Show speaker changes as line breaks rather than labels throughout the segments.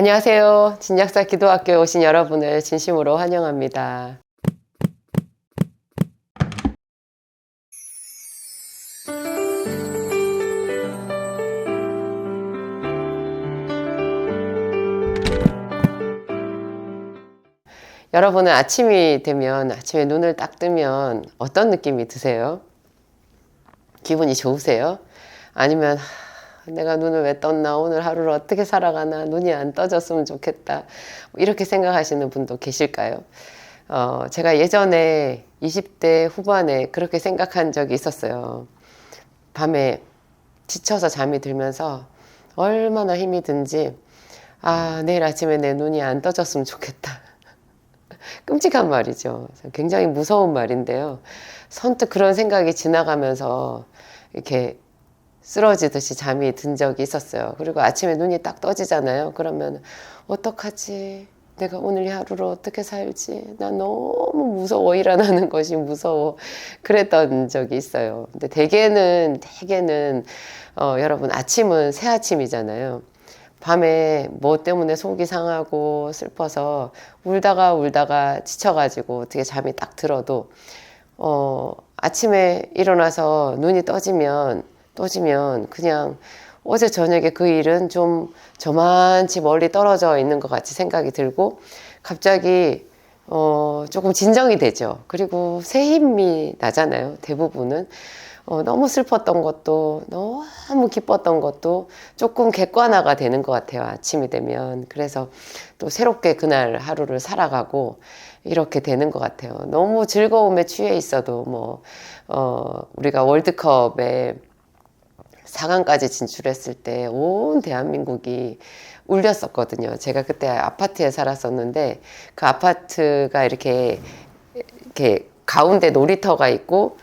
안녕하세요. 진약사 기도학교에 오신 여러분을 진심으로 환영합니다. 여러분은 아침이 되면, 아침에 눈을 딱 뜨면 어떤 느낌이 드세요? 기분이 좋으세요? 아니면 내가 눈을 왜 떴나, 오늘 하루를 어떻게 살아가나, 눈이 안 떠졌으면 좋겠다, 이렇게 생각하시는 분도 계실까요? 제가 예전에 20대 후반에 그렇게 생각한 적이 있었어요. 밤에 지쳐서 잠이 들면서 얼마나 힘이 든지, 내일 아침에 내 눈이 안 떠졌으면 좋겠다. 끔찍한 말이죠. 굉장히 무서운 말인데요. 선뜻 그런 생각이 지나가면서 이렇게 쓰러지듯이 잠이 든 적이 있었어요. 그리고 아침에 눈이 딱 떠지잖아요. 그러면 어떡하지? 내가 오늘 이 하루를 어떻게 살지? 나 너무 무서워. 일어나는 것이 무서워. 그랬던 적이 있어요. 근데 대개는 여러분 아침은 새 아침이잖아요. 밤에 뭐 때문에 속이 상하고 슬퍼서 울다가 지쳐가지고 어떻게 잠이 딱 들어도 아침에 일어나서 눈이 떠지면 그냥 어제 저녁에 그 일은 좀 저만치 멀리 떨어져 있는 것 같이 생각이 들고 갑자기 조금 진정이 되죠. 그리고 새 힘이 나잖아요. 대부분은. 너무 슬펐던 것도 너무 기뻤던 것도 조금 객관화가 되는 것 같아요. 아침이 되면. 그래서 또 새롭게 그날 하루를 살아가고 이렇게 되는 것 같아요. 너무 즐거움에 취해 있어도 우리가 월드컵에 4강까지 진출했을 때 온 대한민국이 울렸었거든요. 제가 그때 아파트에 살았었는데 그 아파트가 이렇게 가운데 놀이터가 있고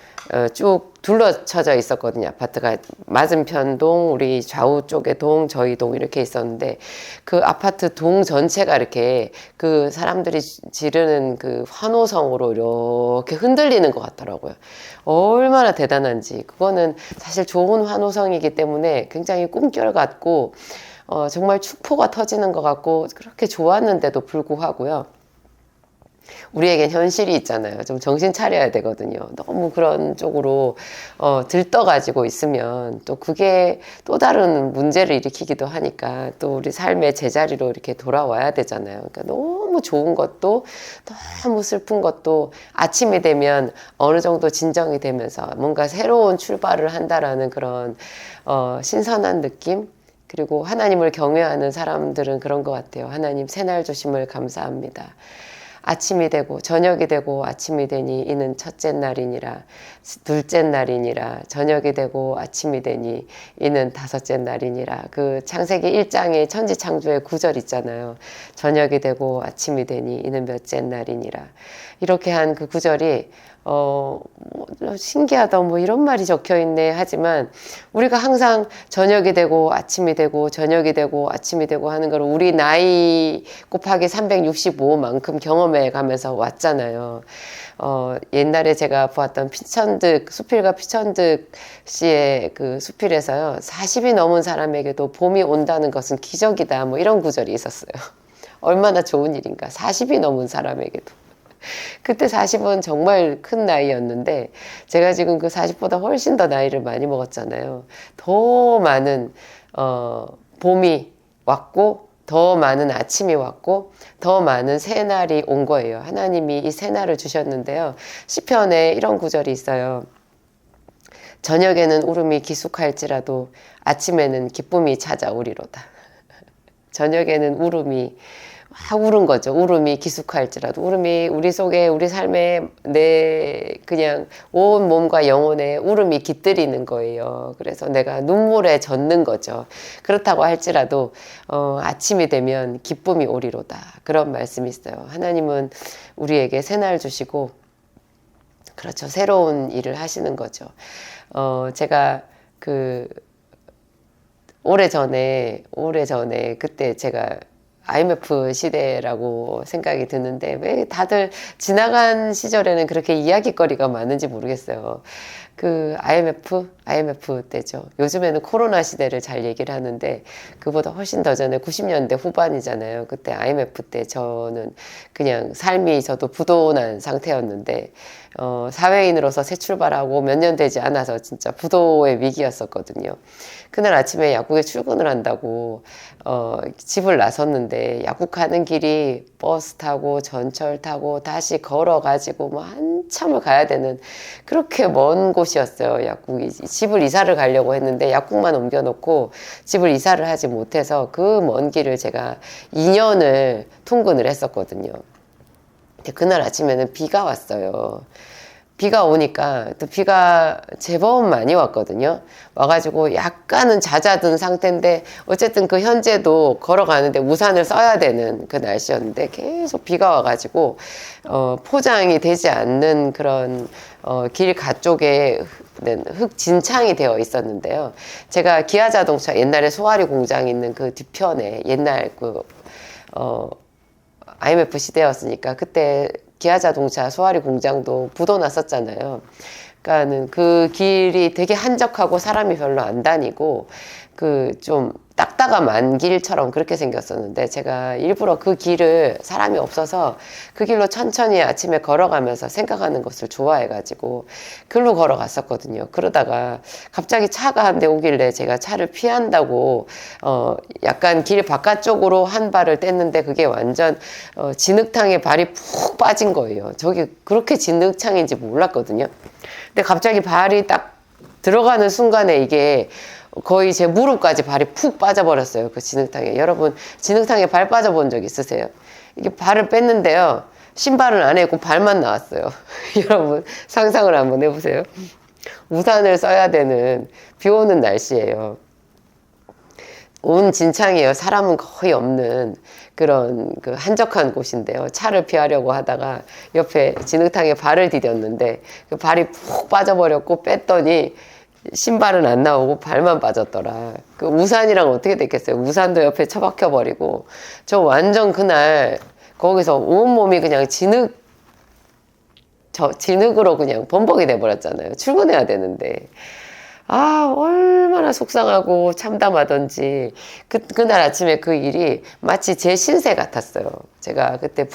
쭉 둘러쳐져 있었거든요. 아파트가 맞은편 동, 우리 좌우 쪽에 동, 저희 동 이렇게 있었는데 그 아파트 동 전체가 이렇게 그 사람들이 지르는 그 환호성으로 이렇게 흔들리는 것 같더라고요. 얼마나 대단한지. 그거는 사실 좋은 환호성이기 때문에 굉장히 꿈결 같고 정말 축포가 터지는 것 같고 그렇게 좋았는데도 불구하고요. 우리에겐 현실이 있잖아요. 좀 정신 차려야 되거든요. 너무 그런 쪽으로 들떠가지고 있으면 또 그게 또 다른 문제를 일으키기도 하니까 또 우리 삶의 제자리로 이렇게 돌아와야 되잖아요. 그러니까 너무 좋은 것도 너무 슬픈 것도 아침이 되면 어느 정도 진정이 되면서 뭔가 새로운 출발을 한다라는 그런 신선한 느낌? 그리고 하나님을 경외하는 사람들은 그런 것 같아요. 하나님 새날 주심을 감사합니다. 아침이 되고 저녁이 되고 아침이 되니 이는 첫째 날이니라, 둘째 날이니라, 저녁이 되고 아침이 되니 이는 다섯째 날이니라. 그 창세기 1장의 천지창조의 구절 있잖아요. 저녁이 되고 아침이 되니 이는 몇째 날이니라. 이렇게 한 그 구절이 신기하다, 이런 말이 적혀 있네 하지만 우리가 항상 저녁이 되고 아침이 되고 저녁이 되고 아침이 되고 하는 걸 우리 나이 곱하기 365만큼 경험해 가면서 왔잖아요. 옛날에 제가 보았던 수필가 피천득 씨의 그 수필에서요, 40이 넘은 사람에게도 봄이 온다는 것은 기적이다, 이런 구절이 있었어요. 얼마나 좋은 일인가, 40이 넘은 사람에게도. 그때 40은 정말 큰 나이였는데 제가 지금 그 40보다 훨씬 더 나이를 많이 먹었잖아요. 더 많은 봄이 왔고 더 많은 아침이 왔고 더 많은 새날이 온 거예요. 하나님이 이 새날을 주셨는데요. 시편에 이런 구절이 있어요. 저녁에는 울음이 기숙할지라도 아침에는 기쁨이 찾아오리로다. 저녁에는 울음이 막 울은 거죠. 울음이 기숙할지라도. 울음이 우리 속에, 우리 삶에 그냥 온 몸과 영혼에 울음이 깃들이는 거예요. 그래서 내가 눈물에 젖는 거죠. 그렇다고 할지라도, 아침이 되면 기쁨이 오리로다. 그런 말씀이 있어요. 하나님은 우리에게 새날 주시고, 그렇죠. 새로운 일을 하시는 거죠. 제가 오래전에 그때 제가 IMF 시대라고 생각이 드는데 왜 다들 지나간 시절에는 그렇게 이야기거리가 많은지 모르겠어요. 그 IMF 때죠. 요즘에는 코로나 시대를 잘 얘기를 하는데 그보다 훨씬 더 전에 90년대 후반이잖아요. 그때 IMF 때 저는 그냥 삶이 저도 부도난 상태였는데 사회인으로서 새 출발하고 몇 년 되지 않아서 진짜 부도의 위기였었거든요. 그날 아침에 약국에 출근을 한다고 집을 나섰는데 약국 가는 길이 버스 타고 전철 타고 다시 걸어가지고 뭐 한참을 가야 되는 그렇게 먼 곳이었어요. 약국이. 집을 이사를 가려고 했는데 약국만 옮겨놓고 집을 이사를 하지 못해서 그 먼 길을 제가 2년을 통근을 했었거든요. 근데 그날 아침에는 비가 왔어요. 비가 오니까 또 비가 제법 많이 왔거든요. 와가지고 약간은 잦아든 상태인데 어쨌든 그 현재도 걸어가는데 우산을 써야 되는 그 날씨였는데 계속 비가 와가지고 포장이 되지 않는 그런 길 가쪽에 흙 진창이 되어 있었는데요. 제가 기아 자동차 옛날에 소화리 공장 있는 그 뒤편에 옛날 IMF 시대였으니까 그때 기아 자동차 소화리 공장도 부도 났었잖아요. 그러니까는 그 길이 되게 한적하고 사람이 별로 안 다니고 그 좀 딱딱한 길처럼 그렇게 생겼었는데 제가 일부러 그 길을 사람이 없어서 그 길로 천천히 아침에 걸어가면서 생각하는 것을 좋아해가지고 글로 걸어갔었거든요. 그러다가 갑자기 차가 한 대 오길래 제가 차를 피한다고 약간 길 바깥쪽으로 한 발을 뗐는데 그게 완전 진흙탕에 발이 푹 빠진 거예요. 저기 그렇게 진흙탕인지 몰랐거든요. 근데 갑자기 발이 딱 들어가는 순간에 이게 거의 제 무릎까지 발이 푹 빠져버렸어요. 그 진흙탕에. 여러분, 진흙탕에 발 빠져본 적 있으세요? 이게 발을 뺐는데요. 신발은 안 했고 발만 나왔어요. 여러분, 상상을 한번 해보세요. 우산을 써야 되는 비 오는 날씨예요. 온 진창이에요. 사람은 거의 없는 그런 그 한적한 곳인데요. 차를 피하려고 하다가 옆에 진흙탕에 발을 디뎠는데 그 발이 푹 빠져버렸고 뺐더니 신발은 안 나오고 발만 빠졌더라. 그 우산이랑 어떻게 됐겠어요? 우산도 옆에 처박혀 버리고 저 완전 그날 거기서 온몸이 그냥 진흙으로 그냥 범벅이 돼 버렸잖아요. 출근해야 되는데. 아, 얼마나 속상하고 참담하던지. 그날 아침에 그 일이 마치 제 신세 같았어요. 제가 그때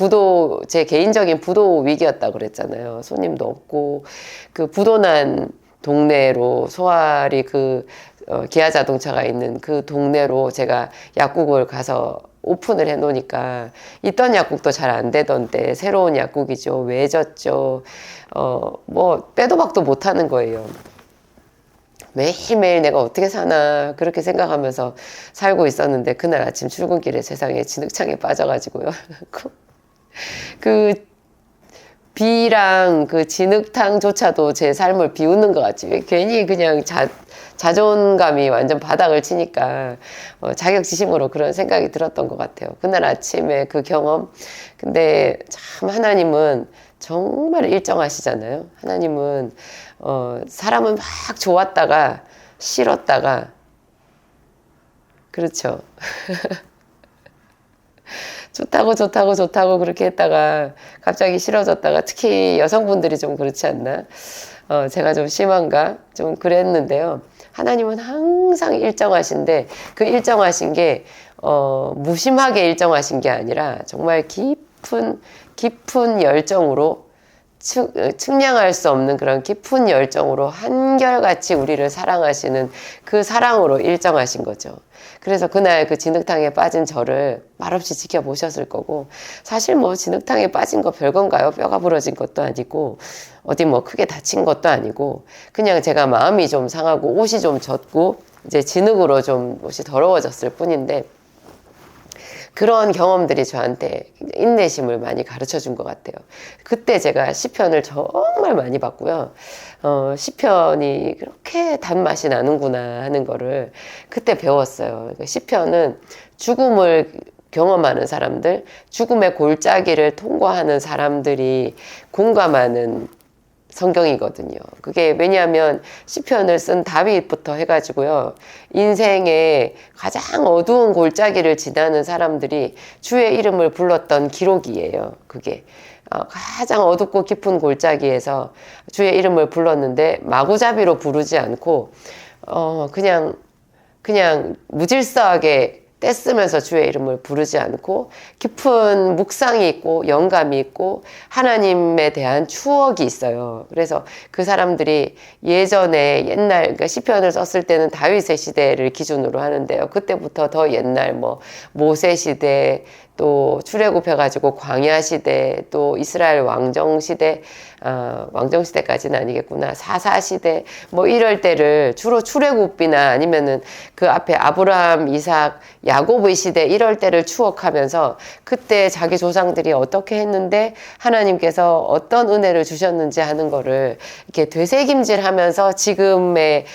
제 개인적인 부도 위기였다고 그랬잖아요. 손님도 없고, 그 부도난 동네로 소아리 기아 자동차가 있는 그 동네로 제가 약국을 가서 오픈을 해 놓으니까 있던 약국도 잘 안 되던데 새로운 약국이죠. 외졌죠. 뭐 빼도 박도 못 하는 거예요. 매일매일 내가 어떻게 사나 그렇게 생각하면서 살고 있었는데 그날 아침 출근길에 세상에 진흙창에 빠져가지고요. 그 비랑 그 진흙탕조차도 제 삶을 비웃는 것 같지. 괜히 그냥 자존감이 완전 바닥을 치니까 자격지심으로 그런 생각이 들었던 것 같아요. 그날 아침에 그 경험. 근데 참 하나님은 정말 일정하시잖아요. 하나님은 사람은 막 좋았다가 싫었다가 그렇죠. 좋다고 그렇게 했다가 갑자기 싫어졌다가 특히 여성분들이 좀 그렇지 않나? 제가 좀 심한가? 좀 그랬는데요. 하나님은 항상 일정하신데 그 일정하신 게 무심하게 일정하신 게 아니라 정말 깊은 열정으로 측량할 수 없는 그런 깊은 열정으로 한결같이 우리를 사랑하시는 그 사랑으로 일정하신 거죠. 그래서 그날 그 진흙탕에 빠진 저를 말없이 지켜보셨을 거고 사실 뭐 진흙탕에 빠진 거 별건가요? 뼈가 부러진 것도 아니고 어디 뭐 크게 다친 것도 아니고 그냥 제가 마음이 좀 상하고 옷이 좀 젖고 이제 진흙으로 좀 옷이 더러워졌을 뿐인데 그런 경험들이 저한테 인내심을 많이 가르쳐 준 것 같아요. 그때 제가 시편을 정말 많이 봤고요. 시편이 그렇게 단맛이 나는구나 하는 거를 그때 배웠어요. 시편은 죽음을 경험하는 사람들, 죽음의 골짜기를 통과하는 사람들이 공감하는 성경이거든요. 그게 왜냐하면 시편을 쓴 다윗부터 해가지고요. 인생의 가장 어두운 골짜기를 지나는 사람들이 주의 이름을 불렀던 기록이에요. 그게 가장 어둡고 깊은 골짜기에서 주의 이름을 불렀는데 마구잡이로 부르지 않고 그냥 무질서하게 떼쓰면서 주의 이름을 부르지 않고 깊은 묵상이 있고 영감이 있고 하나님에 대한 추억이 있어요. 그래서 그 사람들이 예전에 옛날 그러니까 시편을 썼을 때는 다윗의 시대를 기준으로 하는데요. 그때부터 더 옛날 뭐 모세 시대 또 출애굽해가지고 광야 시대 또 이스라엘 왕정 시대 왕정 시대까지는 아니겠구나 사사 시대 뭐 이럴 때를 주로 출애굽이나 아니면은 그 앞에 아브라함 이삭 야곱의 시대 이럴 때를 추억하면서 그때 자기 조상들이 어떻게 했는데 하나님께서 어떤 은혜를 주셨는지 하는 거를 이렇게 되새김질하면서 지금의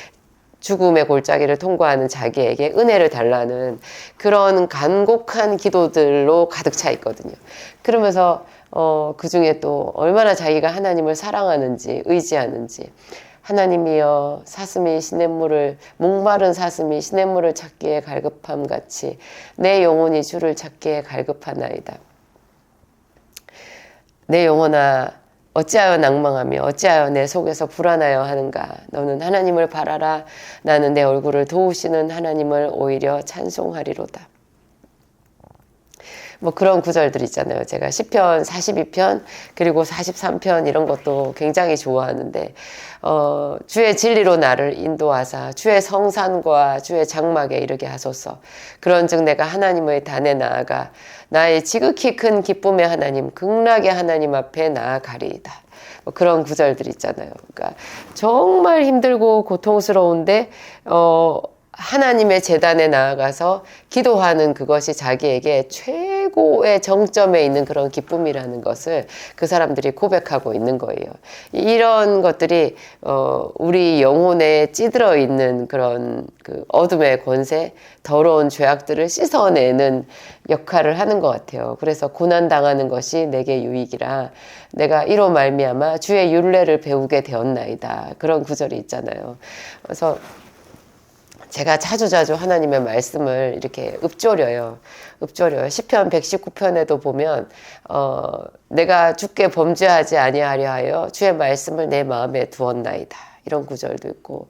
죽음의 골짜기를 통과하는 자기에게 은혜를 달라는 그런 간곡한 기도들로 가득 차 있거든요. 그러면서 그 중에 또 얼마나 자기가 하나님을 사랑하는지 의지하는지 하나님이여 사슴이 시냇물을 목마른 사슴이 시냇물을 찾기에 갈급함 같이 내 영혼이 주를 찾기에 갈급하나이다. 내 영혼아 어찌하여 낭망하며 어찌하여 내 속에서 불안하여 하는가. 너는 하나님을 바라라. 나는 내 얼굴을 도우시는 하나님을 오히려 찬송하리로다. 뭐 그런 구절들 있잖아요. 제가 시편 42편 그리고 43편 이런 것도 굉장히 좋아하는데 주의 진리로 나를 인도하사 주의 성산과 주의 장막에 이르게 하소서. 그런즉 내가 하나님의 단에 나아가 나의 지극히 큰 기쁨의 하나님 극락의 하나님 앞에 나아가리이다. 뭐 그런 구절들 있잖아요. 그러니까 정말 힘들고 고통스러운데 하나님의 제단에 나아가서 기도하는 그것이 자기에게 최고의 정점에 있는 그런 기쁨이라는 것을 그 사람들이 고백하고 있는 거예요. 이런 것들이 우리 영혼에 찌들어 있는 그런 그 어둠의 권세, 더러운 죄악들을 씻어내는 역할을 하는 것 같아요. 그래서 고난 당하는 것이 내게 유익이라 내가 이로 말미암아 주의 율례를 배우게 되었나이다. 그런 구절이 있잖아요. 그래서 제가 자주자주 하나님의 말씀을 이렇게 읊조려요. 시편 119편에도 보면 내가 주께 범죄하지 아니하려 하여 주의 말씀을 내 마음에 두었나이다. 이런 구절도 있고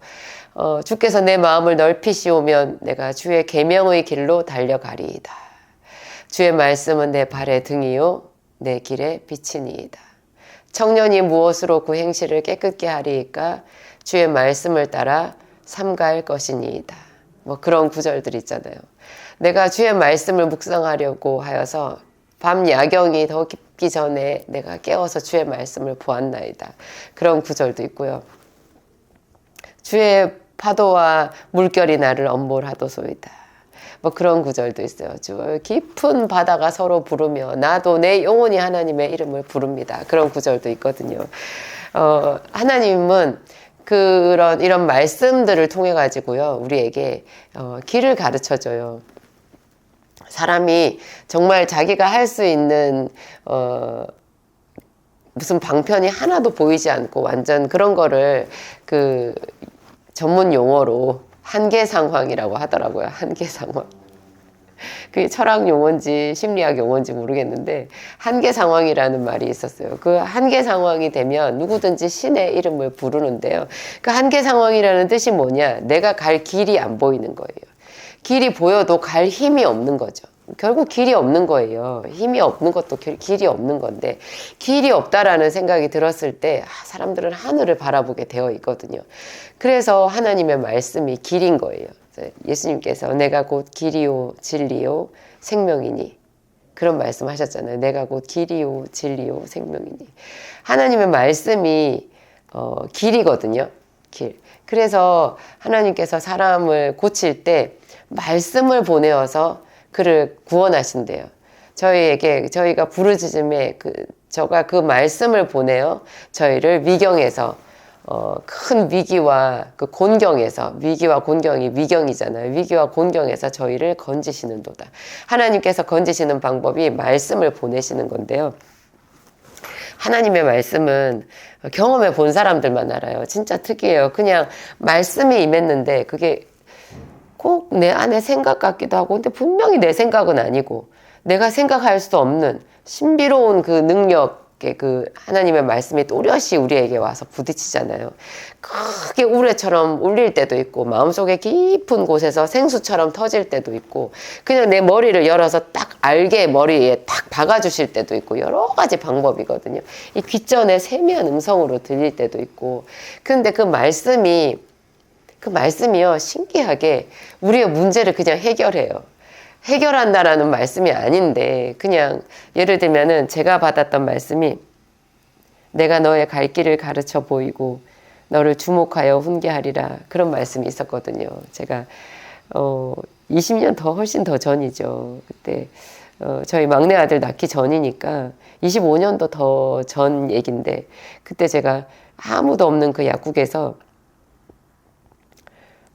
주께서 내 마음을 넓히시오면 내가 주의 계명의 길로 달려가리이다. 주의 말씀은 내 발의 등이요 내 길에 빛이니이다. 청년이 무엇으로 그 행실을 깨끗게 하리이까 주의 말씀을 따라 삼가할 것이니이다. 뭐 그런 구절들 있잖아요. 내가 주의 말씀을 묵상하려고 하여서 밤 야경이 더 깊기 전에 내가 깨어서 주의 말씀을 보았나이다. 그런 구절도 있고요. 주의 파도와 물결이 나를 엄몰하도소이다. 뭐 그런 구절도 있어요. 주 깊은 바다가 서로 부르며 나도 내 영혼이 하나님의 이름을 부릅니다. 그런 구절도 있거든요. 하나님은 이런 말씀들을 통해 가지고요 우리에게 길을 가르쳐 줘요. 사람이 정말 자기가 할 수 있는 무슨 방편이 하나도 보이지 않고 완전 그런 거를 그 전문 용어로 한계 상황이라고 하더라고요. 한계 상황. 그게 철학 용어인지 심리학 용어인지 모르겠는데 한계 상황이라는 말이 있었어요. 그 한계 상황이 되면 누구든지 신의 이름을 부르는데요. 그 한계 상황이라는 뜻이 뭐냐? 내가 갈 길이 안 보이는 거예요. 길이 보여도 갈 힘이 없는 거죠. 결국 길이 없는 거예요. 힘이 없는 것도 길이 없는 건데 길이 없다라는 생각이 들었을 때 사람들은 하늘을 바라보게 되어 있거든요. 그래서 하나님의 말씀이 길인 거예요. 예수님께서 내가 곧 길이요 진리요 생명이니 그런 말씀 하셨잖아요. 내가 곧 길이요 진리요 생명이니 하나님의 말씀이 길이거든요. 길. 그래서 하나님께서 사람을 고칠 때 말씀을 보내어서 그를 구원하신대요. 저희가 부르짖음에 저가 그 말씀을 보내어 저희를 미경에서 큰 위기와 그 곤경에서 위기와 곤경이 위경이잖아요. 위기와 곤경에서 저희를 건지시는도다. 하나님께서 건지시는 방법이 말씀을 보내시는 건데요. 하나님의 말씀은 경험해 본 사람들만 알아요. 진짜 특이해요. 그냥 말씀이 임했는데 그게 꼭 내 안에 생각 같기도 하고 근데 분명히 내 생각은 아니고 내가 생각할 수 없는 신비로운 그 능력 이렇게 그 하나님의 말씀이 또렷이 우리에게 와서 부딪히잖아요. 크게 우레처럼 울릴 때도 있고 마음속에 깊은 곳에서 생수처럼 터질 때도 있고 그냥 내 머리를 열어서 딱 알게 머리에 딱 박아주실 때도 있고 여러 가지 방법이거든요. 이 귓전에 세미한 음성으로 들릴 때도 있고 근데 그 말씀이요 신기하게 우리의 문제를 그냥 해결해요. 해결한다라는 말씀이 아닌데 그냥 예를 들면은 제가 받았던 말씀이 내가 너의 갈 길을 가르쳐 보이고 너를 주목하여 훈계하리라 그런 말씀이 있었거든요. 제가 20년 더 훨씬 더 전이죠. 그때 저희 막내 아들 낳기 전이니까 25년도 더 전 얘긴데 그때 제가 아무도 없는 그 약국에서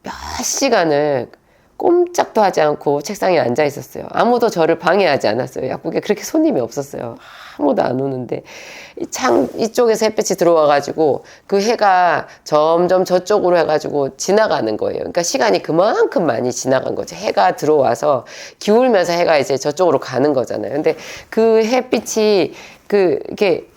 몇 시간을 꼼짝도 하지 않고 책상에 앉아 있었어요. 아무도 저를 방해하지 않았어요. 약국에 그렇게 손님이 없었어요. 아무도 안 오는데 이쪽에서 햇빛이 들어와가지고 그 해가 점점 저쪽으로 해가지고 지나가는 거예요. 그러니까 시간이 그만큼 많이 지나간 거죠. 해가 들어와서 기울면서 해가 이제 저쪽으로 가는 거잖아요. 근데 그 햇빛이 이렇게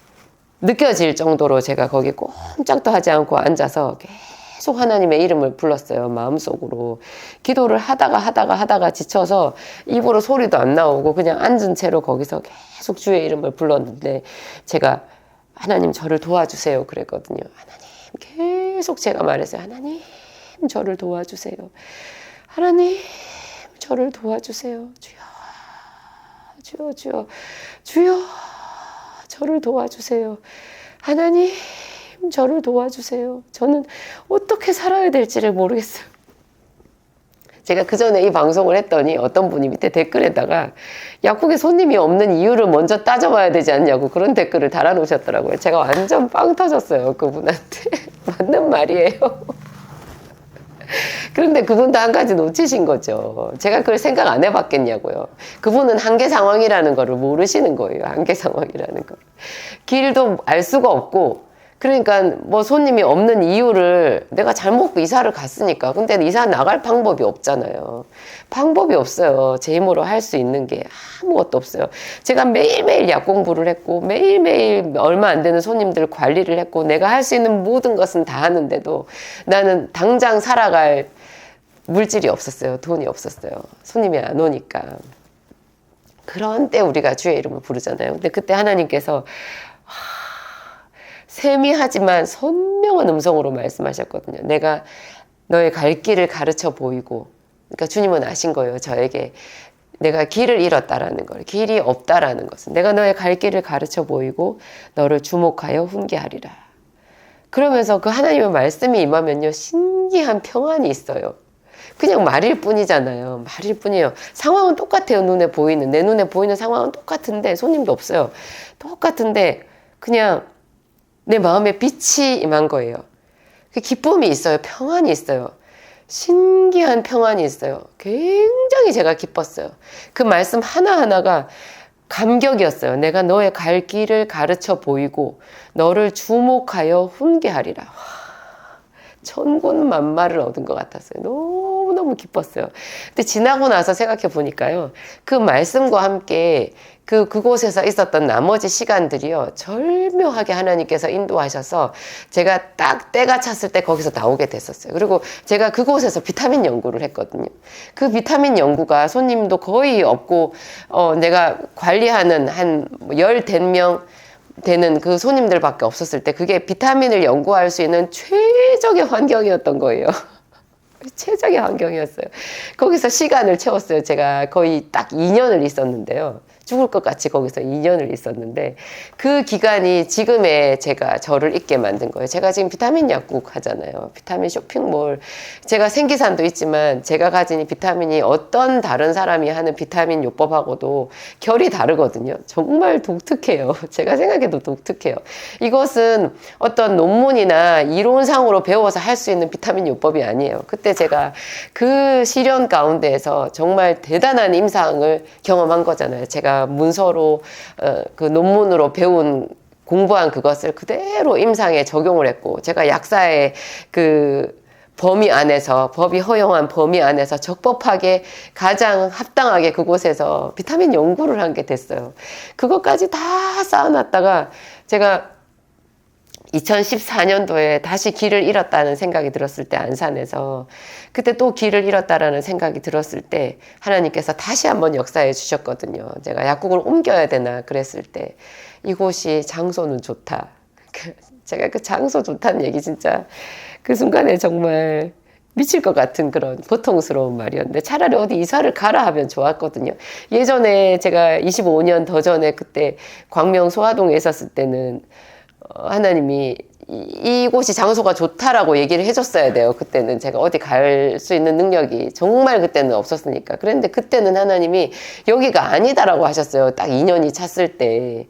느껴질 정도로 제가 거기 꼼짝도 하지 않고 앉아서 계속 하나님의 이름을 불렀어요. 마음속으로. 기도를 하다가 지쳐서 입으로 소리도 안 나오고 그냥 앉은 채로 거기서 계속 주의 이름을 불렀는데 제가 하나님 저를 도와주세요 그랬거든요. 하나님 계속 제가 말했어요. 하나님 저를 도와주세요. 하나님 저를 도와주세요. 주여 저를 도와주세요. 하나님 저를 도와주세요. 저는 어떻게 살아야 될지를 모르겠어요. 제가 그 전에 이 방송을 했더니 어떤 분이 밑에 댓글에다가 약국에 손님이 없는 이유를 먼저 따져봐야 되지 않냐고 그런 댓글을 달아놓으셨더라고요. 제가 완전 빵 터졌어요. 그분한테. 맞는 말이에요. 그런데 그분도 한 가지 놓치신 거죠. 제가 그걸 생각 안 해봤겠냐고요. 그분은 한계 상황이라는 거를 모르시는 거예요. 한계 상황이라는 걸. 길도 알 수가 없고 그러니까 뭐 손님이 없는 이유를 내가 잘못 이사를 갔으니까 근데 이사 나갈 방법이 없잖아요. 방법이 없어요. 제 힘으로 할 수 있는 게 아무것도 없어요. 제가 매일매일 약 공부를 했고 매일매일 얼마 안 되는 손님들 관리를 했고 내가 할 수 있는 모든 것은 다 하는데도 나는 당장 살아갈 물질이 없었어요. 돈이 없었어요. 손님이 안 오니까. 그런 때 우리가 주의 이름을 부르잖아요. 근데 그때 하나님께서 세미하지만 선명한 음성으로 말씀하셨거든요. 내가 너의 갈 길을 가르쳐 보이고 그러니까 주님은 아신 거예요. 저에게 내가 길을 잃었다라는 걸, 길이 없다라는 것은 내가 너의 갈 길을 가르쳐 보이고 너를 주목하여 훈계하리라. 그러면서 그 하나님의 말씀이 임하면요. 신기한 평안이 있어요. 그냥 말일 뿐이잖아요. 말일 뿐이에요. 상황은 똑같아요. 눈에 보이는 내 눈에 보이는 상황은 똑같은데 손님도 없어요. 똑같은데 그냥 내 마음에 빛이 임한 거예요. 그 기쁨이 있어요. 평안이 있어요. 신기한 평안이 있어요. 굉장히 제가 기뻤어요. 그 말씀 하나하나가 감격이었어요. 내가 너의 갈 길을 가르쳐 보이고 너를 주목하여 훈계하리라. 천군만마를 얻은 것 같았어요. 너무너무 기뻤어요. 근데 지나고 나서 생각해 보니까요. 그 말씀과 함께 그곳에서 있었던 나머지 시간들이요. 절묘하게 하나님께서 인도하셔서 제가 딱 때가 찼을 때 거기서 나오게 됐었어요. 그리고 제가 그곳에서 비타민 연구를 했거든요. 그 비타민 연구가 손님도 거의 없고 내가 관리하는 한 10명 되는 그 손님들밖에 없었을 때 그게 비타민을 연구할 수 있는 최적의 환경이었던 거예요. 최적의 환경이었어요. 거기서 시간을 채웠어요. 제가 거의 딱 2년을 있었는데요. 죽을 것 같이 거기서 2년을 있었는데 그 기간이 지금의 제가 저를 있게 만든 거예요. 제가 지금 비타민 약국 하잖아요. 비타민 쇼핑몰. 제가 생기산도 있지만 제가 가진 이 비타민이 어떤 다른 사람이 하는 비타민 요법하고도 결이 다르거든요. 정말 독특해요. 제가 생각해도 독특해요. 이것은 어떤 논문이나 이론상으로 배워서 할 수 있는 비타민 요법이 아니에요. 그때 제가 그 시련 가운데에서 정말 대단한 임상을 경험한 거잖아요. 제가 문서로 그 논문으로 배운 공부한 그것을 그대로 임상에 적용을 했고 제가 약사의 그 범위 안에서 법이 허용한 범위 안에서 적법하게 가장 합당하게 그곳에서 비타민 연구를 한 게 됐어요. 그것까지 다 쌓아놨다가 제가 2014년도에 다시 길을 잃었다는 생각이 들었을 때, 안산에서 그때 또 길을 잃었다라는 생각이 들었을 때 하나님께서 다시 한번 역사해 주셨거든요. 제가 약국을 옮겨야 되나 그랬을 때 이곳이 장소는 좋다. 제가 그 장소 좋다는 얘기 진짜 그 순간에 정말 미칠 것 같은 그런 고통스러운 말이었는데, 차라리 어디 이사를 가라 하면 좋았거든요. 예전에 제가 25년 더 전에 그때 광명 소화동에 있었을 때는 하나님이 이곳이 장소가 좋다라고 얘기를 해줬어야 돼요. 그때는 제가 어디 갈 수 있는 능력이 정말 그때는 없었으니까. 그런데 그때는 하나님이 여기가 아니다라고 하셨어요. 딱 2년이 찼을 때,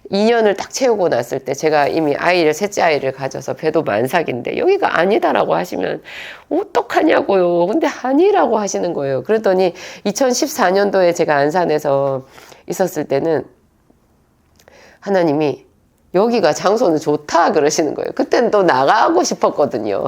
2년을 딱 채우고 났을 때, 제가 이미 셋째 아이를 가져서 배도 만삭인데 여기가 아니다라고 하시면 어떡하냐고요. 근데 아니라고 하시는 거예요. 그랬더니 2014년도에 제가 안산에서 있었을 때는 하나님이 여기가 장소는 좋다 그러시는 거예요. 그때는 또 나가고 싶었거든요.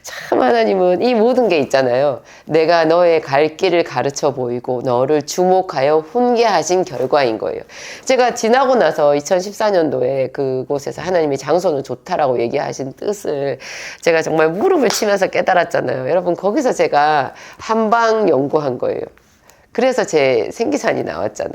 참 하나님은 이 모든 게 있잖아요. 내가 너의 갈 길을 가르쳐 보이고 너를 주목하여 훈계하신 결과인 거예요. 제가 지나고 나서 2014년도에 그곳에서 하나님이 장소는 좋다라고 얘기하신 뜻을 제가 정말 무릎을 치면서 깨달았잖아요. 여러분, 거기서 제가 한방 연구한 거예요. 그래서 제 생기산이 나왔잖아요.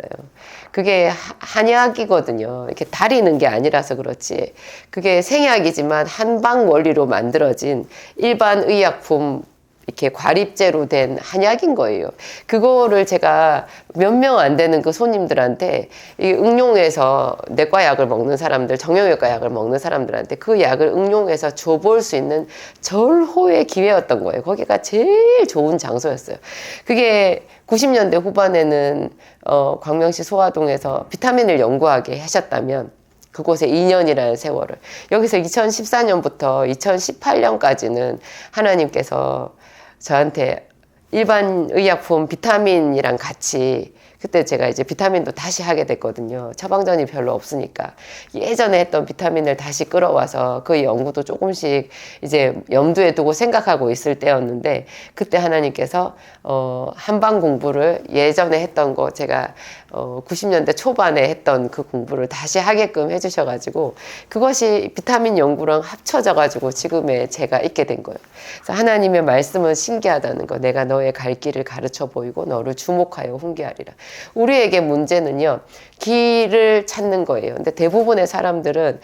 그게 한약이거든요. 이렇게 다리는 게 아니라서 그렇지. 그게 생약이지만 한방 원리로 만들어진 일반 의약품, 이렇게 과립제로 된 한약인 거예요. 그거를 제가 몇 명 안 되는 그 손님들한테 응용해서 내과 약을 먹는 사람들, 정형외과 약을 먹는 사람들한테 그 약을 응용해서 줘볼 수 있는 절호의 기회였던 거예요. 거기가 제일 좋은 장소였어요. 그게 90년대 후반에는 광명시 소화동에서 비타민을 연구하게 하셨다면 그곳에 2년이라는 세월을, 여기서 2014년부터 2018년까지는 하나님께서 저한테 일반 의약품 비타민이랑 같이, 그때 제가 이제 비타민도 다시 하게 됐거든요. 처방전이 별로 없으니까. 예전에 했던 비타민을 다시 끌어와서 그 연구도 조금씩 이제 염두에 두고 생각하고 있을 때였는데, 그때 하나님께서 한방 공부를 예전에 했던 거, 제가 90년대 초반에 했던 그 공부를 다시 하게끔 해주셔가지고 그것이 비타민 연구랑 합쳐져가지고 지금의 제가 있게 된 거예요. 그래서 하나님의 말씀은 신기하다는 거. 내가 너의 갈 길을 가르쳐 보이고 너를 주목하여 훈계하리라. 우리에게 문제는요, 길을 찾는 거예요. 근데 대부분의 사람들은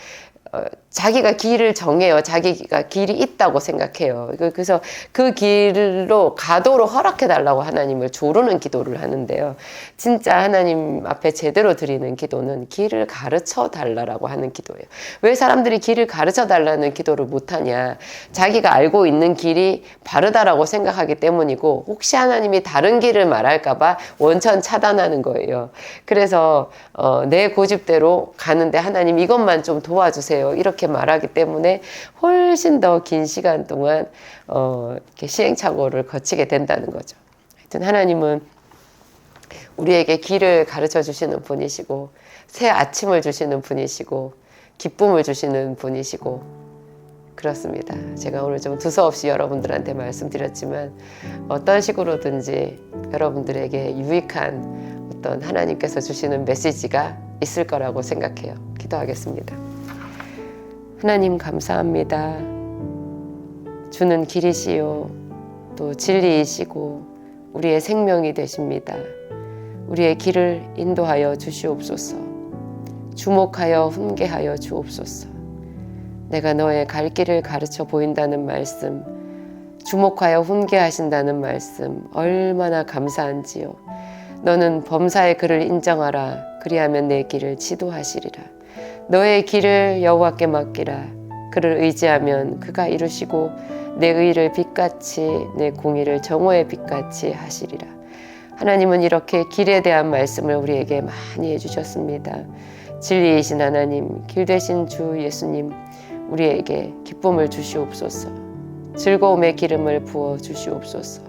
자기가 길을 정해요. 자기가 길이 있다고 생각해요. 그래서 그 길로 가도록 허락해 달라고 하나님을 조르는 기도를 하는데요. 진짜 하나님 앞에 제대로 드리는 기도는 길을 가르쳐 달라고 하는 기도예요. 왜 사람들이 길을 가르쳐 달라는 기도를 못하냐? 자기가 알고 있는 길이 바르다라고 생각하기 때문이고, 혹시 하나님이 다른 길을 말할까 봐 원천 차단하는 거예요. 그래서 내 고집대로 가는데 하나님 이것만 좀 도와주세요, 이렇게 말하기 때문에 훨씬 더 긴 시간 동안 이렇게 시행착오를 거치게 된다는 거죠. 하여튼 하나님은 우리에게 길을 가르쳐 주시는 분이시고, 새 아침을 주시는 분이시고, 기쁨을 주시는 분이시고, 그렇습니다. 제가 오늘 좀 두서없이 여러분들한테 말씀드렸지만 어떤 식으로든지 여러분들에게 유익한 어떤 하나님께서 주시는 메시지가 있을 거라고 생각해요. 기도하겠습니다. 하나님 감사합니다. 주는 길이시요 또 진리이시고 우리의 생명이 되십니다. 우리의 길을 인도하여 주시옵소서. 주목하여 훈계하여 주옵소서. 내가 너의 갈 길을 가르쳐 보인다는 말씀, 주목하여 훈계하신다는 말씀 얼마나 감사한지요. 너는 범사의 그를 인정하라. 그리하면 내 길을 지도하시리라. 너의 길을 여호와께 맡기라. 그를 의지하면 그가 이루시고 내 의를 빛같이 내 공의를 정오의 빛같이 하시리라. 하나님은 이렇게 길에 대한 말씀을 우리에게 많이 해주셨습니다. 진리이신 하나님, 길 되신 주 예수님, 우리에게 기쁨을 주시옵소서. 즐거움의 기름을 부어 주시옵소서.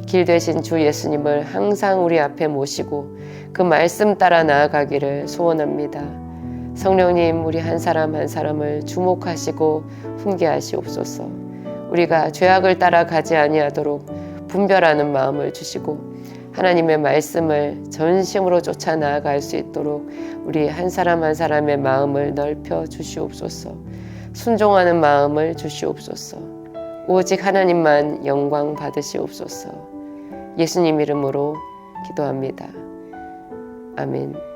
길 되신 주 예수님을 항상 우리 앞에 모시고 그 말씀 따라 나아가기를 소원합니다. 성령님, 우리 한 사람 한 사람을 주목하시고 훈계하시옵소서. 우리가 죄악을 따라가지 아니하도록 분별하는 마음을 주시고 하나님의 말씀을 전심으로 쫓아 나아갈 수 있도록 우리 한 사람 한 사람의 마음을 넓혀 주시옵소서. 순종하는 마음을 주시옵소서. 오직 하나님만 영광 받으시옵소서. 예수님 이름으로 기도합니다. 아멘.